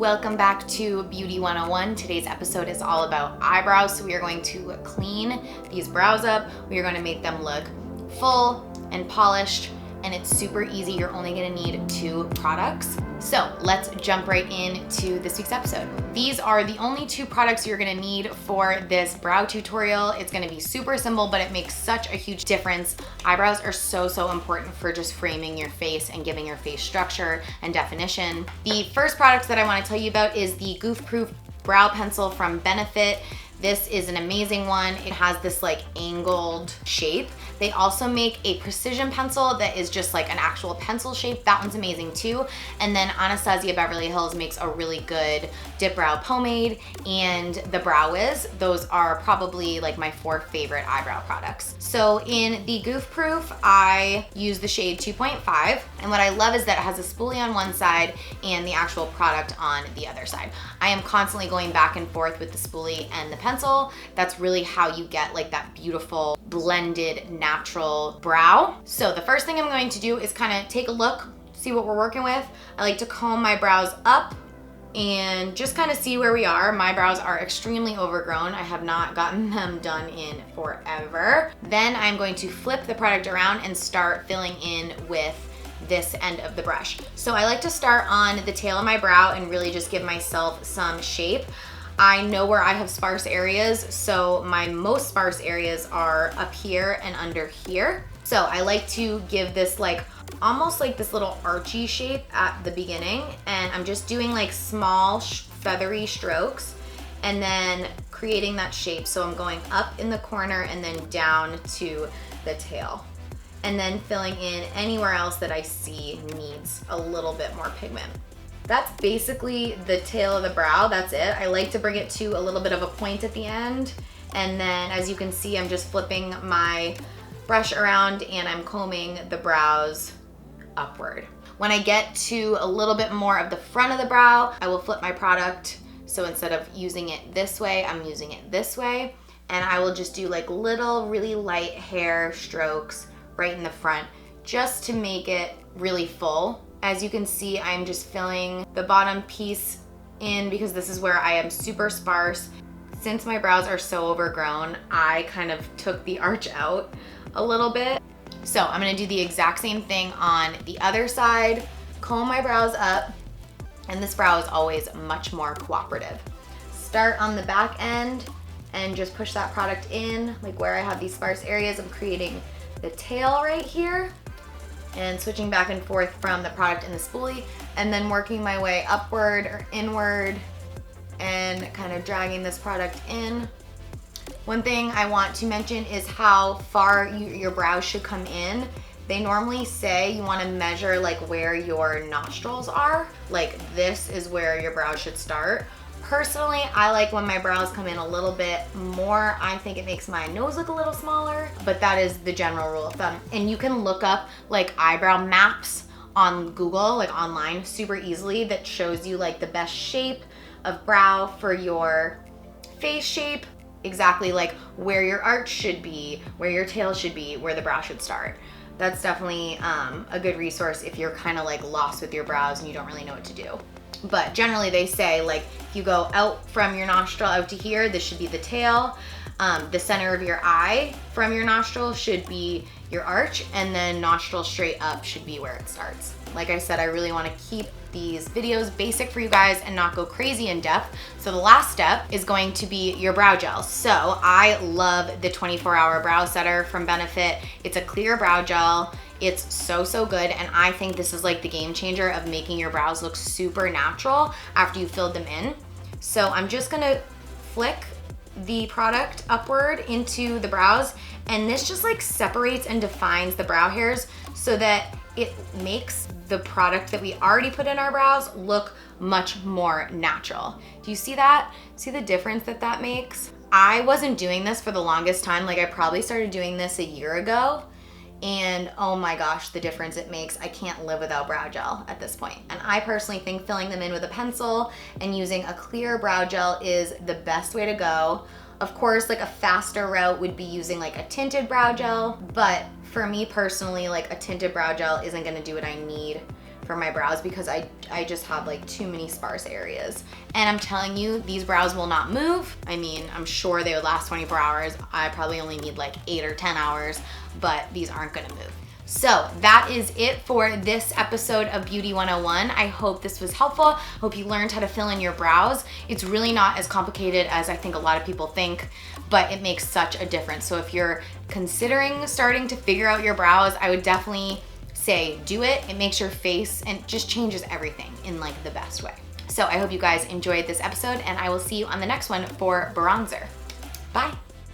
Welcome back to Beauty 101. Today's episode is all about eyebrows. So we are going to clean these brows up. We are going to make them look full and polished, and it's super easy. You're only going to need 2 products. So let's jump right into this week's episode. These are the only 2 products you're gonna need for this brow tutorial. It's gonna be super simple, but it makes such a huge difference. Eyebrows are so important for just framing your face and giving your face structure and definition. The first product that I wanna tell you about is the Goof Proof Brow Pencil from Benefit. This is an amazing one. It has this like angled shape. They also make a precision pencil that is just like an actual pencil shape. That one's amazing too. And then Anastasia Beverly Hills makes a really good dip brow pomade and the Brow Wiz. Those are probably like my 4 favorite eyebrow products. So in the Goof Proof, I use the shade 2.5. And what I love is that it has a spoolie on one side and the actual product on the other side. I am constantly going back and forth with the spoolie and the pencil. That's really how you get like that beautiful blended natural brow. So the first thing I'm going to do is kind of take a look, see what we're working with. I like to comb my brows up and just kind of see where we are. My brows are extremely overgrown. I have not gotten them done in forever. Then I'm going to flip the product around and start filling in with this end of the brush. So I like to start on the tail of my brow and really just give myself some shape. I know where I have sparse areas, so my most sparse areas are up here and under here. So I like to give this like almost like this little archy shape at the beginning, and I'm just doing like small feathery strokes and then creating that shape. So I'm going up in the corner and then down to the tail, and then filling in anywhere else that I see needs a little bit more pigment. That's basically the tail of the brow. That's it. I like to bring it to a little bit of a point at the end. And then as you can see, I'm just flipping my brush around and I'm combing the brows upward. When I get to a little bit more of the front of the brow, I will flip my product. So instead of using it this way, I'm using it this way. And I will just do like little, really light hair strokes right in the front just to make it really full. As you can see, I'm just filling the bottom piece in because this is where I am super sparse. Since my brows are so overgrown, I kind of took the arch out a little bit. So I'm gonna do the exact same thing on the other side, comb my brows up, and this brow is always much more cooperative. Start on the back end and just push that product in, like where I have these sparse areas. I'm creating the tail right here, and switching back and forth from the product and the spoolie, and then working my way upward or inward and kind of dragging this product in. One thing I want to mention is how far your brows should come in. They normally say you want to measure like where your nostrils are. Like this is where your brows should start. Personally, I like when my brows come in a little bit more. I think it makes my nose look a little smaller, but that is the general rule of thumb. And you can look up like eyebrow maps on Google, like online, super easily, that shows you like the best shape of brow for your face shape, exactly like where your arch should be, where your tail should be, where the brow should start. That's definitely a good resource if you're kind of like lost with your brows and you don't really know what to do. But generally they say like if you go out from your nostril out to here, this should be the tail. The center of your eye from your nostril should be your arch, and then nostril straight up should be where it starts. Like I said, I really want to keep these videos basic for you guys and not go crazy in depth. So the last step is going to be your brow gel. So I love the 24-hour brow setter from Benefit. It's a clear brow gel. It's so good, and I think this is like the game changer of making your brows look super natural after you filled them in. So I'm just gonna flick the product upward into the brows, and this just like separates and defines the brow hairs so that it makes the product that we already put in our brows look much more natural. Do you see that? See the difference that that makes? I wasn't doing this for the longest time. Like I probably started doing this a year ago, and oh my gosh, the difference it makes. I can't live without brow gel at this point. And I personally think filling them in with a pencil and using a clear brow gel is the best way to go. Of course, like a faster route would be using like a tinted brow gel, but for me personally, like a tinted brow gel isn't gonna do what I need for my brows because I just have like too many sparse areas. And I'm telling you, these brows will not move. I mean, I'm sure they would last 24 hours. I probably only need like 8 or 10 hours, but these aren't gonna move. So that is it for this episode of Beauty 101. I hope this was helpful. Hope you learned how to fill in your brows. It's really not as complicated as I think a lot of people think, but it makes such a difference. So if you're considering starting to figure out your brows, I would definitely say do it. It makes your face and just changes everything in like the best way. So I hope you guys enjoyed this episode, and I will see you on the next one for bronzer. Bye.